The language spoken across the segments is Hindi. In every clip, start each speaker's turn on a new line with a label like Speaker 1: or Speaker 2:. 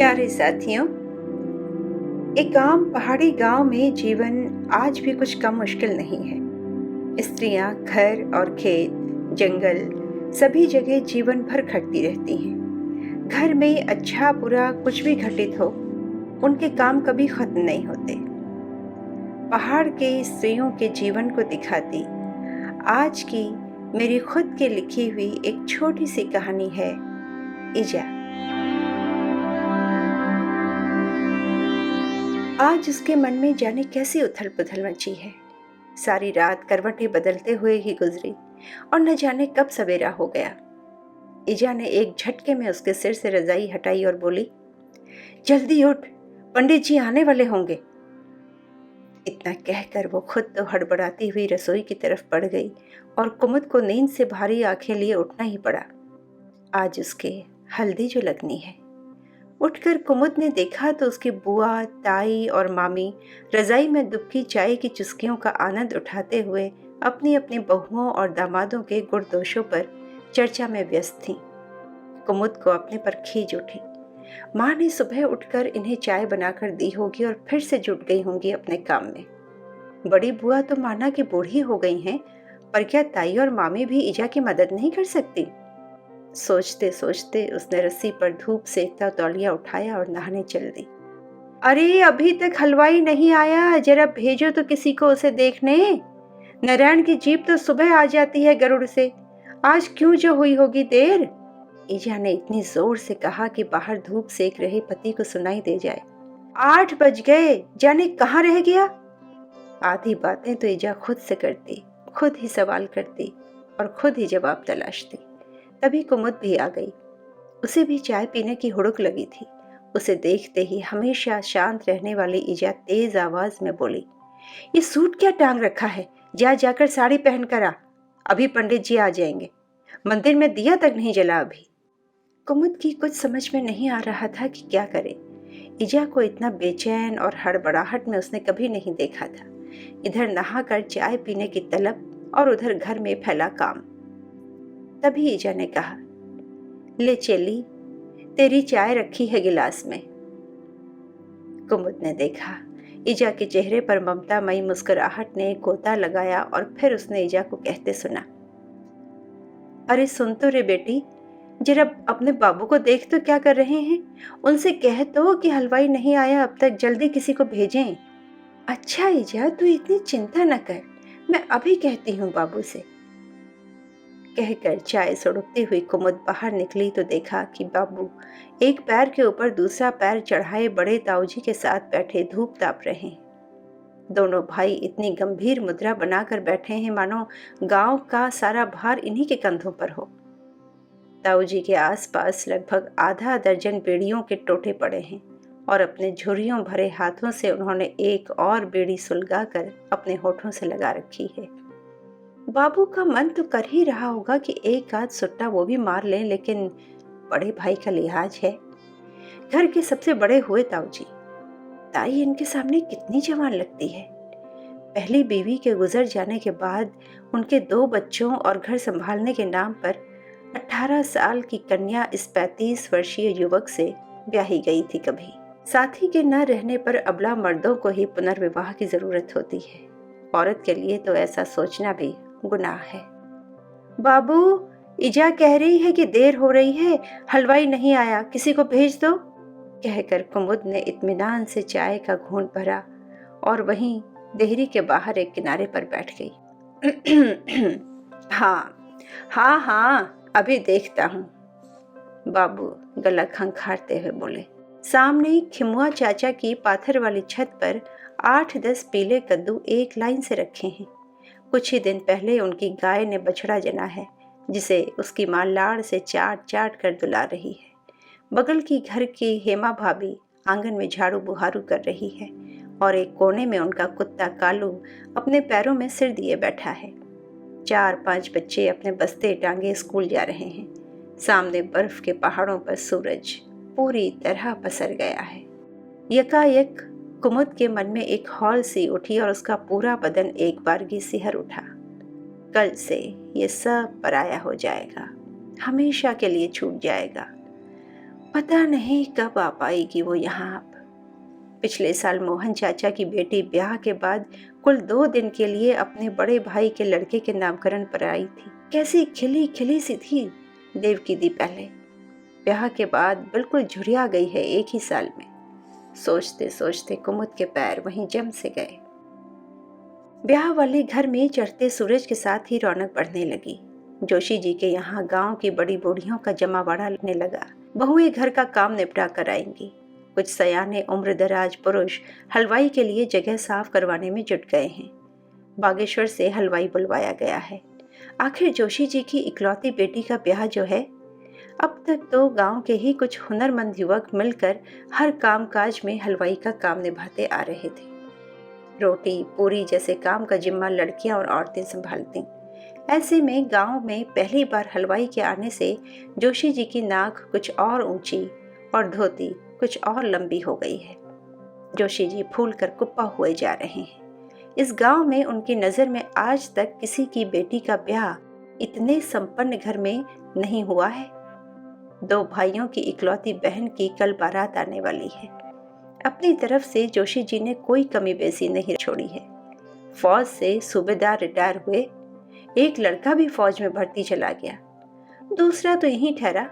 Speaker 1: प्यारे साथियों, एक आम पहाड़ी गांव में जीवन आज भी कुछ कम मुश्किल नहीं है। स्त्रियां घर और खेत, जंगल, सभी जगह जीवन भर खटती रहती हैं। घर में अच्छा बुरा कुछ भी घटित हो, उनके काम कभी खत्म नहीं होते। पहाड़ के स्त्रियों के जीवन को दिखाती आज की मेरी खुद की लिखी हुई एक छोटी सी कहानी है, इजा। आज उसके मन में जाने कैसी उथल पुथल मची है। सारी रात करवटें बदलते हुए ही गुजरी और न जाने कब सवेरा हो गया। इजा ने एक झटके में उसके सिर से रजाई हटाई और बोली, जल्दी उठ, पंडित जी आने वाले होंगे। इतना कहकर वो खुद तो हड़बड़ाती हुई रसोई की तरफ बढ़ गई और कुमुद को नींद से भारी आंखें लिए उठना ही पड़ा। आज उसके हल्दी जो लगनी है। उठकर कुमुद ने देखा तो उसकी बुआ, ताई और मामी रजाई में दुबकी चाय की चुस्कियों का आनंद उठाते हुए अपनी अपनी बहुओं और दामादों के गुण दोषों पर चर्चा में व्यस्त थीं। कुमुद को अपने पर खींच उठी। माँ ने सुबह उठकर इन्हें चाय बनाकर दी होगी और फिर से जुट गई होंगी अपने काम में। बड़ी बुआ तो माना कि बूढ़ी हो गई हैं, पर क्या ताई और मामी भी इजा की मदद नहीं कर सकती? सोचते सोचते उसने रस्सी पर धूप सेकता तौलिया उठाया और नहाने चल दी। अरे अभी तक हलवाई नहीं आया, जरा भेजो तो किसी को उसे देखने। नारायण की जीप तो सुबह आ जाती है गरुड़ से, आज क्यों जो हुई होगी देर। ईजा ने इतनी जोर से कहा कि बाहर धूप सेक रहे पति को सुनाई दे जाए। 8 बज गए, जाने कहाँ रह गया। आधी बातें तो ईजा खुद से करती, खुद ही सवाल करती और खुद ही जवाब तलाशती। तभी कुमुद भी आ गई। उसे भी चाय पीने की हुड़क लगी थी। उसे देखते ही हमेशा शांत रहने वाली ईजा तेज आवाज में बोली, ये सूट क्या टांग रखा है, जाकर साड़ी पहन कर आ, अभी पंडित जी आ जाएंगे। मंदिर में दिया तक नहीं जला अभी। कुमुद की कुछ समझ में नहीं आ रहा था कि क्या करे। ईजा को इतना बेचैन और हड़बड़ाहट में उसने कभी नहीं देखा था। इधर नहाकर चाय पीने की तलब और उधर घर में फैला काम। तभी ईजा ने कहा, ले चली, तेरी चाय रखी है गिलास में। कुमुद ने देखा ईजा के चेहरे पर ममतामयी मुस्कुराहट ने गोता लगाया और फिर उसने ईजा को कहते सुना, अरे सुन तो रे बेटी, जरा अपने बाबू को देख तो क्या कर रहे हैं। उनसे कह तो कि हलवाई नहीं आया अब तक, जल्दी किसी को भेजें। अच्छा ईजा, तू इतनी चिंता न कर, मैं अभी कहती हूँ बाबू से। कहकर चाय सुड़कती हुई कुमुद बाहर निकली तो देखा कि बाबू एक पैर के ऊपर दूसरा पैर चढ़ाए बड़े ताऊजी के साथ बैठे धूप ताप रहे हैं। दोनों भाई इतनी गंभीर मुद्रा बनाकर बैठे हैं मानो गांव का सारा भार इन्हीं के कंधों पर हो। ताऊजी के आसपास लगभग आधा दर्जन बेड़ियों के टोटे पड़े हैं और अपने झुर्रियों भरे हाथों से उन्होंने एक और बेड़ी सुलगाकर अपने होठों से लगा रखी है। बाबू का मन तो कर ही रहा होगा कि एक आध सुट्टा वो भी मार ले, लेकिन बड़े भाई का लिहाज है। घर के सबसे बड़े हुए ताऊजी, ताई इनके सामने कितनी जवान लगती है। पहली बीवी के गुजर जाने के बाद उनके 2 बच्चों और घर संभालने के नाम पर 18 साल की कन्या इस 35 वर्षीय युवक से ब्याही गई थी। कभी साथी के न रहने पर अबला मर्दों को ही पुनर्विवाह की जरूरत होती है। औरत के लिए तो ऐसा सोचना भी गुनाह है। बाबू, ईजा कह रही है कि देर हो रही है, हलवाई नहीं आया, किसी को भेज दो। कहकर कुमुद ने इत्मीनान से चाय का घूंट भरा और वहीं देहरी के बाहर एक किनारे पर बैठ गई। हाँ, अभी देखता हूँ, बाबू गला खंखारते हुए बोले। सामने खिमुआ चाचा की पाथर वाली छत पर 8-10 पीले कद्दू एक लाइन से रखे हैं। कुछ ही दिन पहले उनकी गाय ने बछड़ा जना है, जिसे उसकी मां लाड़ से चाट चाट कर दुला रही है। बगल की घर की हेमा भाभी आंगन में झाड़ू बुहारू कर रही है और एक कोने में उनका कुत्ता कालू अपने पैरों में सिर दिए बैठा है। 4-5 बच्चे अपने बस्ते टांगे स्कूल जा रहे हैं। सामने बर्फ के पहाड़ों पर सूरज पूरी तरह पसर गया है। यकायक कुमुद के मन में एक हौल सी उठी और उसका पूरा बदन एक बारगी सिहर उठा। कल से ये सब पराया हो जाएगा, हमेशा के लिए छूट जाएगा। पता नहीं कब आ पाएगी वो यहाँ अब। पिछले साल मोहन चाचा की बेटी ब्याह के बाद कुल 2 दिन के लिए अपने बड़े भाई के लड़के के नामकरण पर आई थी। कैसी खिली खिली सी थी देवकी दी पहले, ब्याह के बाद बिल्कुल झुरिया गई है एक ही साल में। सोचते सोचते कुमुद के पैर वहीं जम से गए। ब्याह वाले घर में चढ़ते सूरज के साथ ही रौनक बढ़ने लगी। जोशी जी के यहाँ गांव की बड़ी बूढ़ियों का जमावड़ा लगने लगा। बहुएं घर का काम निपटा कर आएंगी। कुछ सयाने उम्र दराज पुरुष हलवाई के लिए जगह साफ करवाने में जुट गए हैं। बागेश्वर से हलवाई बुलवाया गया है। आखिर जोशी जी की इकलौती बेटी का ब्याह जो है, अब तक तो गांव के ही कुछ हुनरमंद युवक मिलकर हर कामकाज में हलवाई का काम निभाते आ रहे थे। रोटी पूरी जैसे काम का जिम्मा लड़कियां और औरतें संभालती। ऐसे में गांव में पहली बार हलवाई के आने से जोशी जी की नाक कुछ और ऊंची और धोती कुछ और लंबी हो गई है। जोशी जी फूल कर कुप्पा हुए जा रहे हैं। इस गांव में उनकी नजर में आज तक किसी की बेटी का ब्याह इतने संपन्न घर में नहीं हुआ है। 2 भाइयों की इकलौती बहन की कल बारात आने वाली है। अपनी तरफ से जोशी जी ने कोई कमी बेसी नहीं छोड़ी है। फौज से सूबेदार रिटायर हुए, एक लड़का भी फौज में भर्ती चला गया, दूसरा तो यहीं ठहरा,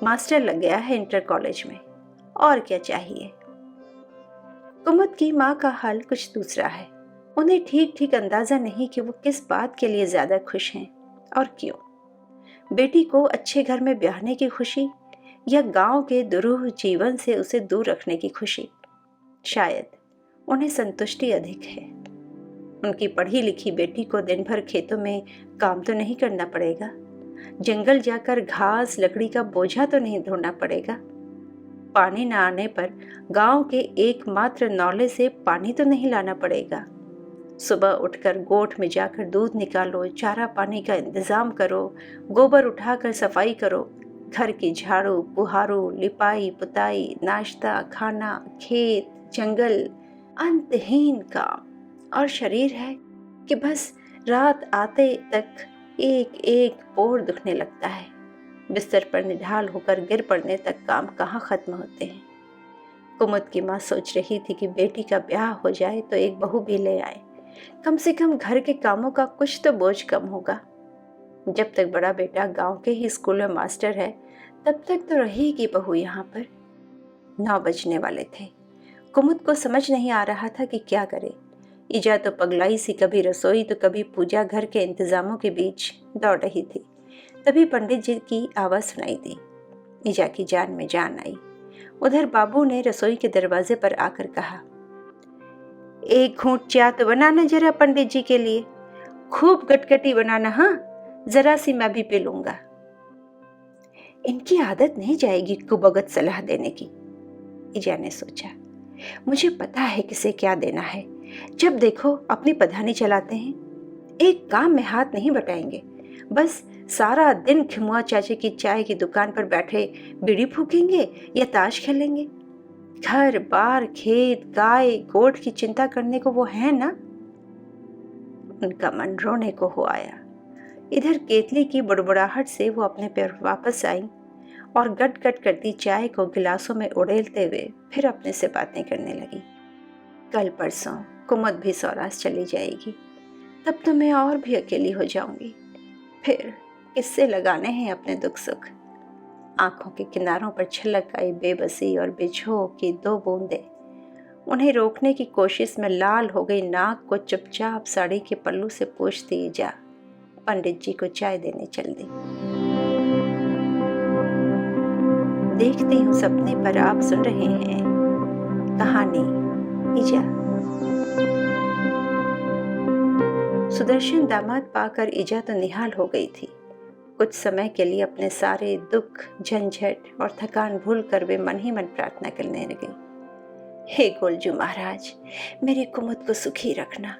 Speaker 1: मास्टर लग गया है इंटर कॉलेज में। और क्या चाहिए। कुमुद की माँ का हाल कुछ दूसरा है। उन्हें ठीक ठीक अंदाजा नहीं कि वो किस बात के लिए ज्यादा खुश हैं और क्यों। बेटी को अच्छे घर में ब्याहने की खुशी या गांव के दुरूह जीवन से उसे दूर रखने की खुशी। शायद उन्हें संतुष्टि अधिक है। उनकी पढ़ी लिखी बेटी को दिन भर खेतों में काम तो नहीं करना पड़ेगा, जंगल जाकर घास लकड़ी का बोझा तो नहीं ढोना पड़ेगा, पानी न आने पर गांव के एकमात्र नौले से पानी तो नहीं लाना पड़ेगा। सुबह उठकर गोठ में जाकर दूध निकालो, चारा पानी का इंतजाम करो, गोबर उठाकर सफाई करो, घर की झाड़ू बुहारू, लिपाई पुताई, नाश्ता खाना, खेत जंगल, अंतहीन काम। और शरीर है कि बस रात आते तक एक एक पोर दुखने लगता है। बिस्तर पर निढाल होकर गिर पड़ने तक काम कहाँ खत्म होते हैं। कुमुद की माँ सोच रही थी कि बेटी का ब्याह हो जाए तो एक बहू भी ले आए, कम से कम घर के कामों का कुछ तो बोझ कम होगा। जब तक बड़ा बेटा गांव के ही स्कूल में मास्टर है, तब तक तो रहेगी बहू यहाँ पर। 9 बजने वाले थे। कुमुद को समझ नहीं आ रहा था कि क्या करे। ईजा तो पगलाई सी कभी रसोई तो कभी पूजा घर के इंतजामों के बीच दौड़ रही थी। तभी पंडित जी की आवाज़ सुनाई दी। ईजा की जान में जान आई। उधर बाबू ने रसोई के दरवाजे पर आकर कहा, एक घूंट चाय तो बनाना जरा पंडित जी के लिए, खूब गटगटी बनाना। हाँ, जरा सी मैं भी पी लूंगा। इनकी आदत नहीं जाएगी कुबगत सलाह देने की, ईजा ने सोचा। मुझे पता है किसे क्या देना है। जब देखो अपनी पधानी चलाते हैं, एक काम में हाथ नहीं बटाएंगे। बस सारा दिन खिमुआ चाचे की चाय की दुकान पर बैठे बीड़ी फूकेंगे या ताश खेलेंगे। घर बार खेत गाय गोठ की चिंता करने को वो है ना। उनका मन रोने को हो आया। इधर केतली की बुड़बुड़ाहट से वो अपने पैर वापस आई और गट गट करती चाय को गिलासों में उड़ेलते हुए फिर अपने से बातें करने लगी। कल परसों कुमुद भी सौराष्ट्र चली जाएगी, तब तो मैं और भी अकेली हो जाऊंगी। फिर किससे लगाने हैं अपने दुख सुख। आंखों के किनारों पर छलक आई बेबसी और बिछो की 2 बूंदें। उन्हें रोकने की कोशिश में लाल हो गई नाक को चुपचाप साड़ी के पल्लू से पोंछती जा पंडित जी को चाय देने चल दी। देखती हूँ सपने पर आप सुन रहे हैं कहानी ईजा। सुदर्शन दामाद पाकर ईजा तो निहाल हो गई थी। कुछ समय के लिए अपने सारे दुख झंझट और थकान भूलकर वे मन ही मन प्रार्थना करने लगी। हे गोलजू महाराज, मेरी कुमुद को सुखी रखना।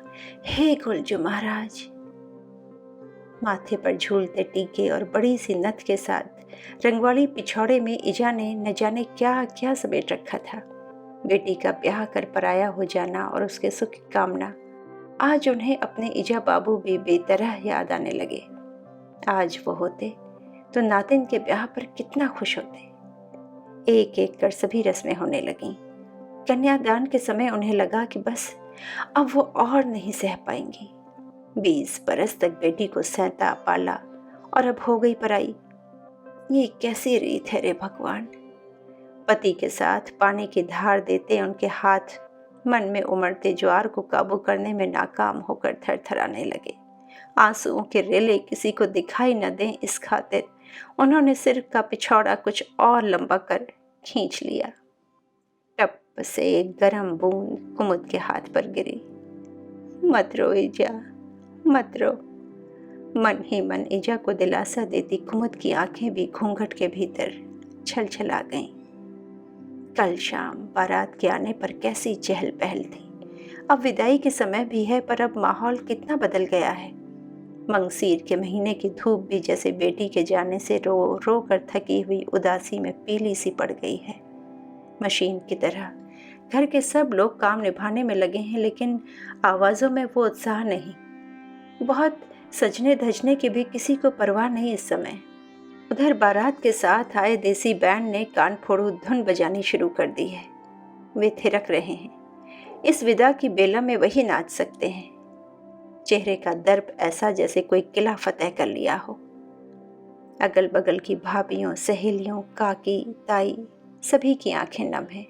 Speaker 1: हे गोलजू महाराज। माथे पर झूलते टीके और बड़ी सी नथ के साथ रंगवाली पिछौड़े में ईजा ने न जाने क्या क्या समेट रखा था। बेटी का ब्याह कर पराया हो जाना और उसके सुख की कामना आज उन्हें अपने ईजा बाबू भी बेतरह याद आने लगे। आज वो होते तो नातिन के ब्याह पर कितना खुश होते। एक एक कर सभी रस्में होने लगीं। कन्यादान के समय उन्हें लगा कि बस अब वो और नहीं सह पाएंगी। 20 बरस तक बेटी को सहता पाला और अब हो गई पराई। ये कैसी रीत है रे भगवान। पति के साथ पानी की धार देते उनके हाथ मन में उमड़ते ज्वार को काबू करने में नाकाम होकर थरथराने लगे। आंसुओं के रेले किसी को दिखाई न दें इस खातिर उन्होंने सिर का पिछौड़ा कुछ और लंबा कर खींच लिया। टप से एक गर्म बूंद कुमुद के हाथ पर गिरी। मत रो ईजा, मत रो। मन ही मन ईजा को दिलासा देती कुमुद की आंखें भी घूंघट के भीतर छलछला गईं। कल शाम बारात के आने पर कैसी चहल पहल थी। अब विदाई के समय भी है, पर अब माहौल कितना बदल गया है। मंगसीर के महीने की धूप भी जैसे बेटी के जाने से रो रो कर थकी हुई उदासी में पीली सी पड़ गई है। मशीन की तरह घर के सब लोग काम निभाने में लगे हैं, लेकिन आवाज़ों में वो उत्साह नहीं। बहुत सजने धजने की भी किसी को परवाह नहीं इस समय। उधर बारात के साथ आए देसी बैंड ने कान फोड़ू धुन बजानी शुरू कर दी है। वे थिरक रहे हैं। इस विदा की बेला में वही नाच सकते हैं। चेहरे का दर्प ऐसा जैसे कोई किला फतेह कर लिया हो। अगल बगल की भाभियों, सहेलियों, काकी, ताई सभी की आंखें नम हैं।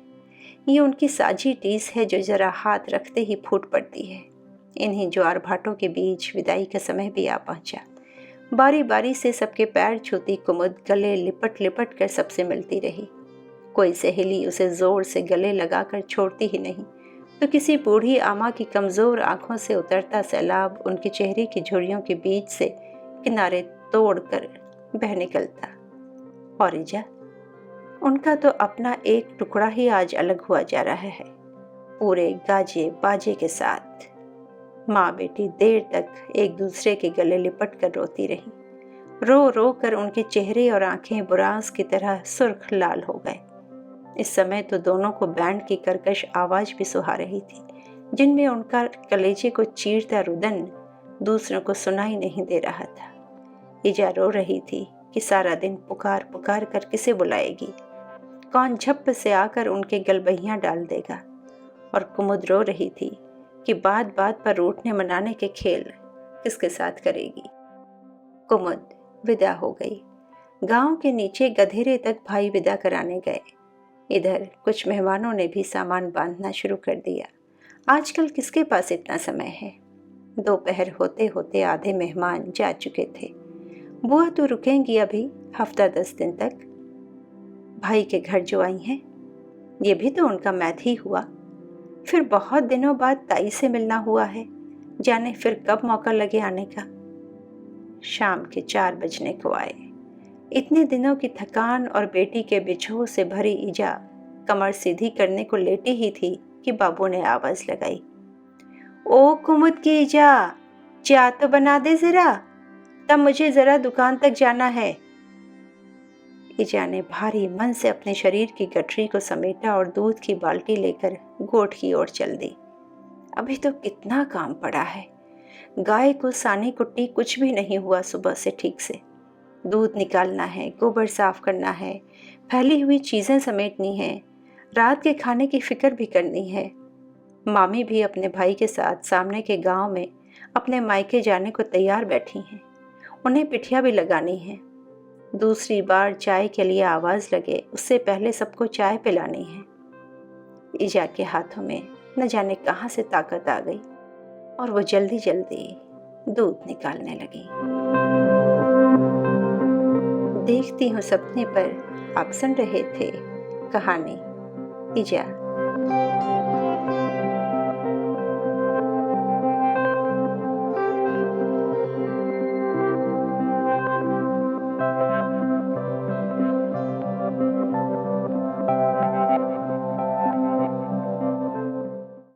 Speaker 1: ये उनकी साझी टीस है जो जरा हाथ रखते ही फूट पड़ती है। इन्हीं ज्वार भाटों के बीच विदाई का समय भी आ पहुंचा। बारी बारी से सबके पैर छूती कुमुद गले लिपट लिपट कर सबसे मिलती रही। कोई सहेली उसे जोर से गले लगाकर छोड़ती ही नहीं, तो किसी बूढ़ी आमा की कमज़ोर आंखों से उतरता सैलाब उनके चेहरे की झुर्रियों के बीच से किनारे तोड़कर बह निकलता। और ईजा, उनका तो अपना एक टुकड़ा ही आज अलग हुआ जा रहा है, पूरे गाजे बाजे के साथ। माँ बेटी देर तक एक दूसरे के गले लिपट कर रोती रही। रो रो कर उनके चेहरे और आंखें बुरांस की तरह सुर्ख लाल हो गए। इस समय तो दोनों को बैंड की कर्कश आवाज भी सुहा रही थी, जिनमें उनका कलेजे को चीरता रुदन दूसरों को सुनाई नहीं दे रहा था। ईजा रो रही थी कि सारा दिन पुकार पुकार कर किसे बुलाएगी, कौन झप्प से आकर उनके गलबहियां डाल देगा। और कुमुद रो रही थी कि बात बात पर रूठने मनाने के खेल किसके साथ करेगी। कुमुद विदा हो गई। गांव के नीचे गधेरे तक भाई विदा कराने गए। इधर कुछ मेहमानों ने भी सामान बांधना शुरू कर दिया। आजकल किसके पास इतना समय है। दोपहर होते होते आधे मेहमान जा चुके थे। बुआ तो रुकेंगी अभी हफ्ता 10 दिन तक। भाई के घर जो आई हैं, ये भी तो उनका मैथ ही हुआ। फिर बहुत दिनों बाद ताई से मिलना हुआ है, जाने फिर कब मौका लगे आने का। शाम के 4 बजने को आए। इतने दिनों की थकान और बेटी के बिछोह से भरी ईजा कमर सीधी करने को लेटी ही थी कि बाबू ने आवाज लगाई, ओ कुमुद की ईजा, चाय तो बना दे जरा, तब मुझे जरा दुकान तक जाना है। ईजा ने भारी मन से अपने शरीर की गठरी को समेटा और दूध की बाल्टी लेकर गोठ की ओर चल दी। अभी तो कितना काम पड़ा है। गाय को सानी कुट्टी कुछ भी नहीं हुआ सुबह से ठीक से। दूध निकालना है, गोबर साफ करना है, फैली हुई चीज़ें समेटनी है, रात के खाने की फिक्र भी करनी है। मामी भी अपने भाई के साथ सामने के गांव में अपने मायके जाने को तैयार बैठी हैं। उन्हें पिठिया भी लगानी है। दूसरी बार चाय के लिए आवाज़ लगे उससे पहले सबको चाय पिलानी है। ईजा के हाथों में न जाने कहाँ से ताकत आ गई और वो जल्दी जल्दी दूध निकालने लगी। देखती हूँ सपने पर आप सुन रहे थे कहानी ईजा।